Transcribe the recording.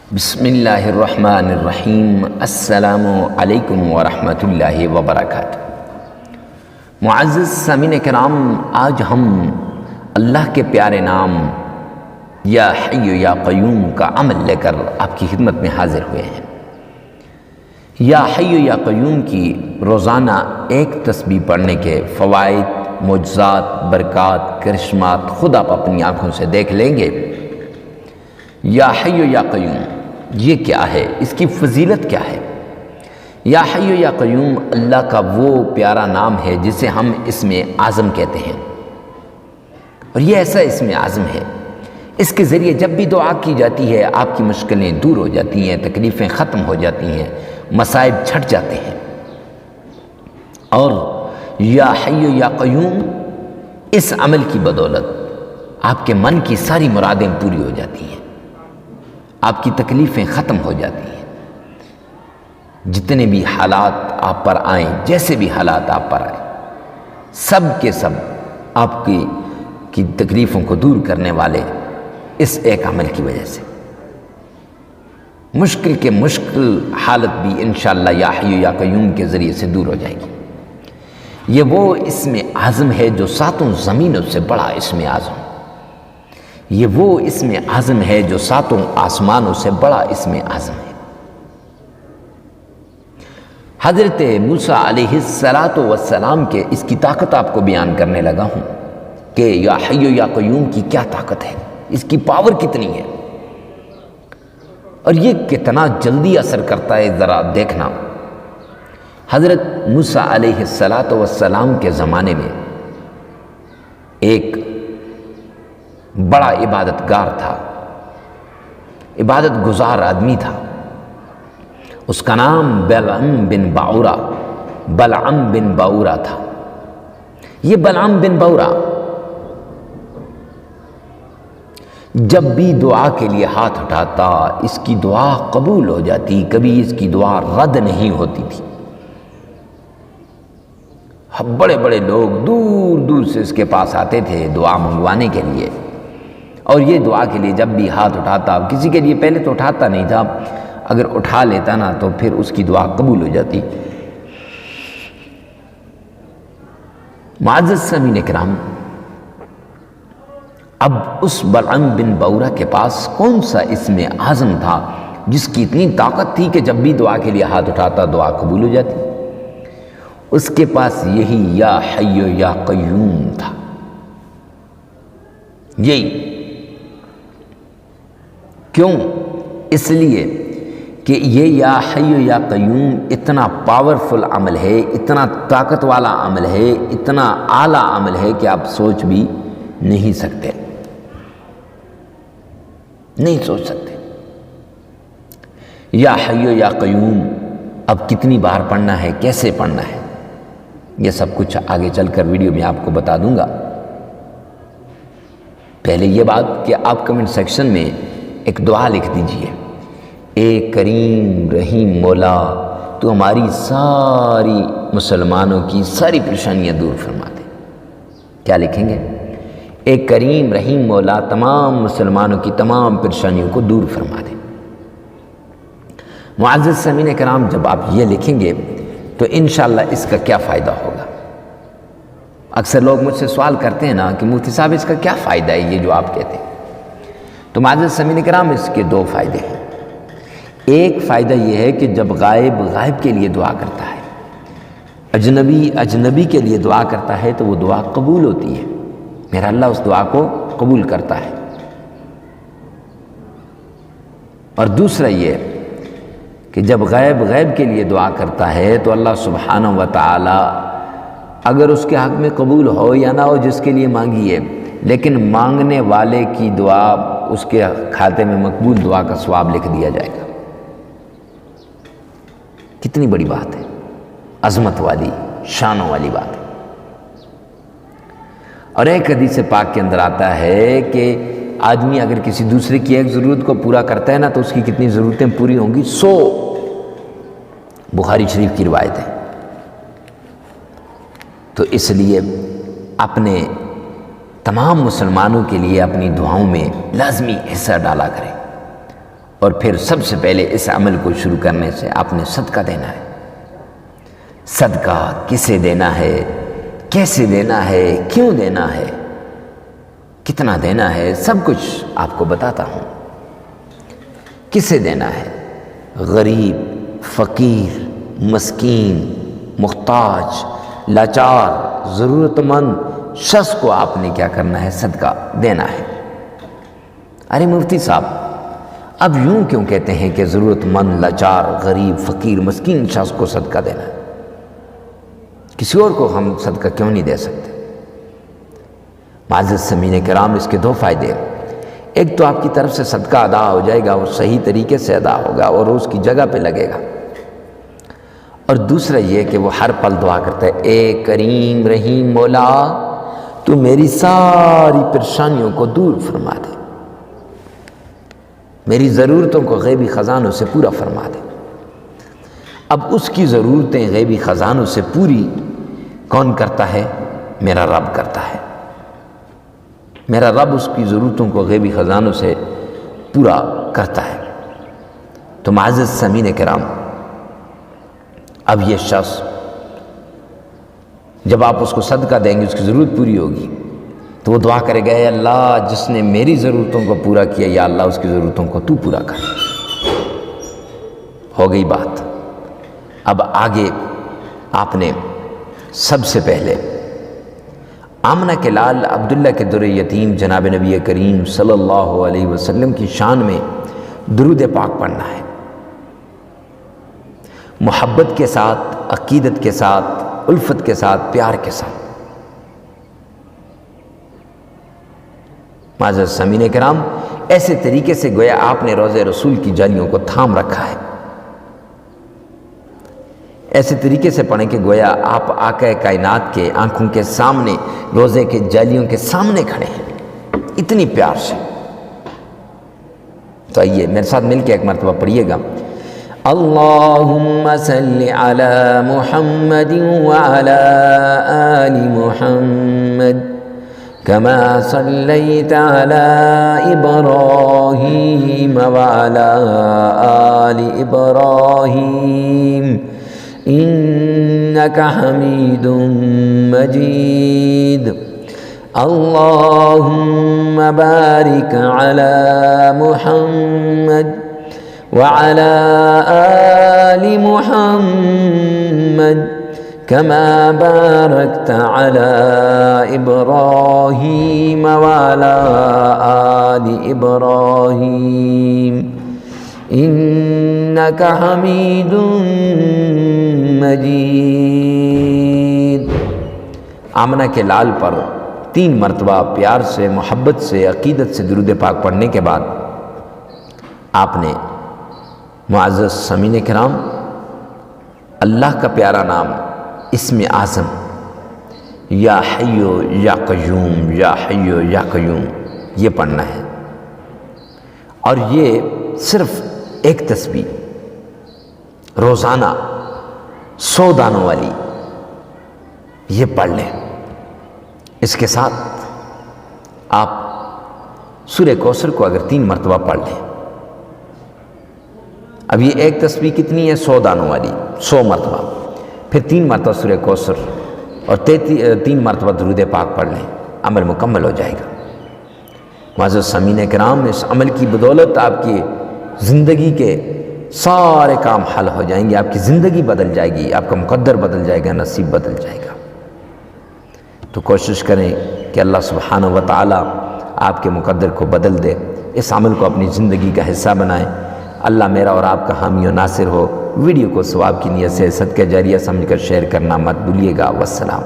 بسم اللہ الرحمن الرحیم۔ السلام علیکم ورحمۃ اللہ وبرکاتہ۔ معزز سامعین کرام، آج ہم اللہ کے پیارے نام یا حی یا قیوم کا عمل لے کر آپ کی خدمت میں حاضر ہوئے ہیں۔ یا حی یا قیوم کی روزانہ ایک تسبیح پڑھنے کے فوائد، معجزات، برکات، کرشمات خود آپ اپنی آنکھوں سے دیکھ لیں گے۔ یا حی یا قیوم یہ کیا ہے، اس کی فضیلت کیا ہے؟ یا حی یا قیوم اللہ کا وہ پیارا نام ہے جسے ہم اسم اعظم کہتے ہیں، اور یہ ایسا اسم اعظم ہے، اس کے ذریعے جب بھی دعا کی جاتی ہے آپ کی مشکلیں دور ہو جاتی ہیں، تکلیفیں ختم ہو جاتی ہیں، مصائب چھٹ جاتے ہیں۔ اور یا حی یا قیوم اس عمل کی بدولت آپ کے من کی ساری مرادیں پوری ہو جاتی ہیں، آپ کی تکلیفیں ختم ہو جاتی ہیں۔ جتنے بھی حالات آپ پر آئیں، جیسے بھی حالات آپ پر آئیں، سب کے سب آپ کی تکلیفوں کو دور کرنے والے اس ایک عمل کی وجہ سے مشکل کے مشکل حالت بھی انشاءاللہ یا حی یا قیوم کے ذریعے سے دور ہو جائے گی۔ یہ وہ اسم اعظم ہے جو ساتوں زمینوں سے بڑا اسم اعظم، یہ وہ اسم اعظم ہے جو ساتوں آسمانوں سے بڑا اسم اعظم ہے۔ حضرت موسیٰ علیہ السلام کے اس کی طاقت آپ کو بیان کرنے لگا ہوں کہ یا حی یا قیوم کی کیا طاقت ہے، اس کی پاور کتنی ہے، اور یہ کتنا جلدی اثر کرتا ہے ذرا دیکھنا۔ حضرت موسیٰ علیہ السلام کے زمانے میں ایک بڑا عبادت گار تھا، عبادت گزار آدمی تھا، اس کا نام بلعم بن باورا تھا۔ یہ بلعم بن باورا جب بھی دعا کے لیے ہاتھ اٹھاتا اس کی دعا قبول ہو جاتی، کبھی اس کی دعا رد نہیں ہوتی تھی۔ بڑے بڑے لوگ دور دور سے اس کے پاس آتے تھے دعا منگوانے کے لیے، اور یہ دعا کے لیے جب بھی ہاتھ اٹھاتا، کسی کے لیے پہلے تو اٹھاتا نہیں تھا، اگر اٹھا لیتا نا تو پھر اس کی دعا قبول ہو جاتی۔ معزز سامعین کرام، اب اس بلعم بن باورا کے پاس کون سا اسم اعظم تھا جس کی اتنی طاقت تھی کہ جب بھی دعا کے لیے ہاتھ اٹھاتا دعا قبول ہو جاتی؟ اس کے پاس یہی یا حی یا قیوم تھا۔ یہی کیوں؟ اس لیے کہ یہ یا حی یا قیوم اتنا پاورفل عمل ہے، اتنا طاقت والا عمل ہے، اتنا اعلیٰ عمل ہے کہ آپ سوچ بھی نہیں سکتے، نہیں سوچ سکتے۔ یا حی یا قیوم اب کتنی بار پڑھنا ہے، کیسے پڑھنا ہے، یہ سب کچھ آگے چل کر ویڈیو میں آپ کو بتا دوں گا۔ پہلے یہ بات کہ آپ کمنٹ سیکشن میں ایک دعا لکھ دیجئے، اے کریم رحیم مولا تو ہماری ساری مسلمانوں کی ساری پریشانیاں دور فرما دے۔ کیا لکھیں گے؟ اے کریم رحیم مولا تمام مسلمانوں کی تمام پریشانیوں کو دور فرما دے۔ معزز سامعین کرام، جب آپ یہ لکھیں گے تو انشاءاللہ اس کا کیا فائدہ ہوگا؟ اکثر لوگ مجھ سے سوال کرتے ہیں نا کہ مفتی صاحب اس کا کیا فائدہ ہے یہ جو آپ کہتے ہیں؟ تو معزز سامعین کرام، اس کے دو فائدے ہیں۔ ایک فائدہ یہ ہے کہ جب غائب کے لیے دعا کرتا ہے، اجنبی کے لیے دعا کرتا ہے تو وہ دعا قبول ہوتی ہے، میرا اللہ اس دعا کو قبول کرتا ہے۔ اور دوسرا یہ کہ جب غیب کے لیے دعا کرتا ہے تو اللہ سبحانہ و تعالی اگر اس کے حق میں قبول ہو یا نہ ہو جس کے لیے مانگی ہے، لیکن مانگنے والے کی دعا اس کے کھاتے میں مقبول دعا کا ثواب لکھ دیا جائے گا۔ کتنی بڑی بات ہے، عظمت والی، شانوں والی بات ہے۔ اور ایک حدیث پاک کے اندر آتا ہے کہ آدمی اگر کسی دوسرے کی ایک ضرورت کو پورا کرتا ہے نا تو اس کی کتنی ضرورتیں پوری ہوں گی؟ 100۔ بخاری شریف کی روایت ہے۔ تو اس لیے اپنے تمام مسلمانوں کے لیے اپنی دعاؤں میں لازمی حصہ ڈالا کریں، اور پھر سب سے پہلے اس عمل کو شروع کرنے سے آپ نے صدقہ دینا ہے۔ صدقہ کسے دینا ہے، کیسے دینا ہے، کیوں دینا ہے، کتنا دینا ہے، سب کچھ آپ کو بتاتا ہوں۔ کسے دینا ہے؟ غریب، فقیر، مسکین، محتاج، لاچار، ضرورت مند شخص کو آپ نے کیا کرنا ہے؟ صدقہ دینا ہے۔ ارے مفتی صاحب، اب یوں کیوں کہتے ہیں کہ ضرورت مند، لاچار، غریب، فقیر، مسکین شخص کو صدقہ دینا ہے؟ کسی اور کو ہم صدقہ کیوں نہیں دے سکتے؟ معزز سامعین کرام، اس کے دو فائدے ہیں۔ ایک تو آپ کی طرف سے صدقہ ادا ہو جائے گا، وہ صحیح طریقے سے ادا ہوگا اور اس کی جگہ پہ لگے گا، اور دوسرا یہ کہ وہ ہر پل دعا کرتا ہے، اے کریم رحیم مولا، تو میری ساری پریشانیوں کو دور فرما دے، میری ضرورتوں کو غیبی خزانوں سے پورا فرما دے۔ اب اس کی ضرورتیں غیبی خزانوں سے پوری کون کرتا ہے؟ میرا رب کرتا ہے۔ میرا رب اس کی ضرورتوں کو غیبی خزانوں سے پورا کرتا ہے۔ تو معزز سامعین کرام، اب یہ شخص جب آپ اس کو صدقہ دیں گے، اس کی ضرورت پوری ہوگی، تو وہ دعا کرے گا، اے اللہ جس نے میری ضرورتوں کو پورا کیا، یا اللہ اس کی ضرورتوں کو تو پورا کر۔ ہو گئی بات۔ اب آگے آپ نے سب سے پہلے آمنہ کے لال عبداللہ کے در یتیم جناب نبی کریم صلی اللہ علیہ وسلم کی شان میں درود پاک پڑھنا ہے، محبت کے ساتھ، عقیدت کے ساتھ، الفت کے ساتھ، پیار کے ساتھ۔ معزز سامعین کرام، ایسے طریقے سے گویا آپ نے روضہ رسول کی جالیوں کو تھام رکھا ہے، ایسے طریقے سے پڑھیں کہ گویا آپ آقا کائنات کے آنکھوں کے سامنے، روزے کے جالیوں کے سامنے کھڑے ہیں، اتنی پیار سے۔ تو آئیے میرے ساتھ مل کے ایک مرتبہ پڑھیے گا، اللہم صلی علی محمد وعلی آل محمد کما صلیت علی ابراہیم وعلی آل ابراہیم انک حمید مجید اللہم بارک علی محمد وعلى آل محمد كما باركت على إبراهيم وعلى آل إبراهيم إنك حميد مجيد۔ آمنہ کے لال پر 3 مرتبہ پیار سے، محبت سے، عقیدت سے درود پاک پڑھنے کے بعد آپ نے معزز سامعین کرام اللہ کا پیارا نام اسم اعظم یا حیو یا قیوم، یا حیو یا قیوم یہ پڑھنا ہے، اور یہ صرف ایک تسبیح روزانہ 100 دانوں والی یہ پڑھ لیں۔ اس کے ساتھ آپ سورہ کوثر کو اگر 3 مرتبہ پڑھ لیں، اب یہ ایک تسبیح کتنی ہے؟ 100 دانوں والی، 100 مرتبہ، پھر 3 مرتبہ سورہ کوثر اور 3 مرتبہ درود پاک پڑھ لیں، عمل مکمل ہو جائے گا۔ معزز سامعین کرام، اس عمل کی بدولت آپ کی زندگی کے سارے کام حل ہو جائیں گے، آپ کی زندگی بدل جائے گی، آپ کا مقدر بدل جائے گا، نصیب بدل جائے گا۔ تو کوشش کریں کہ اللہ سبحانہ و تعالی آپ کے مقدر کو بدل دے، اس عمل کو اپنی زندگی کا حصہ بنائیں۔ اللہ میرا اور آپ کا حامی و ناصر ہو۔ ویڈیو کو ثواب کی نیت سے صدقہ جاریہ سمجھ کر شیئر کرنا مت بھولیے گا۔ والسلام۔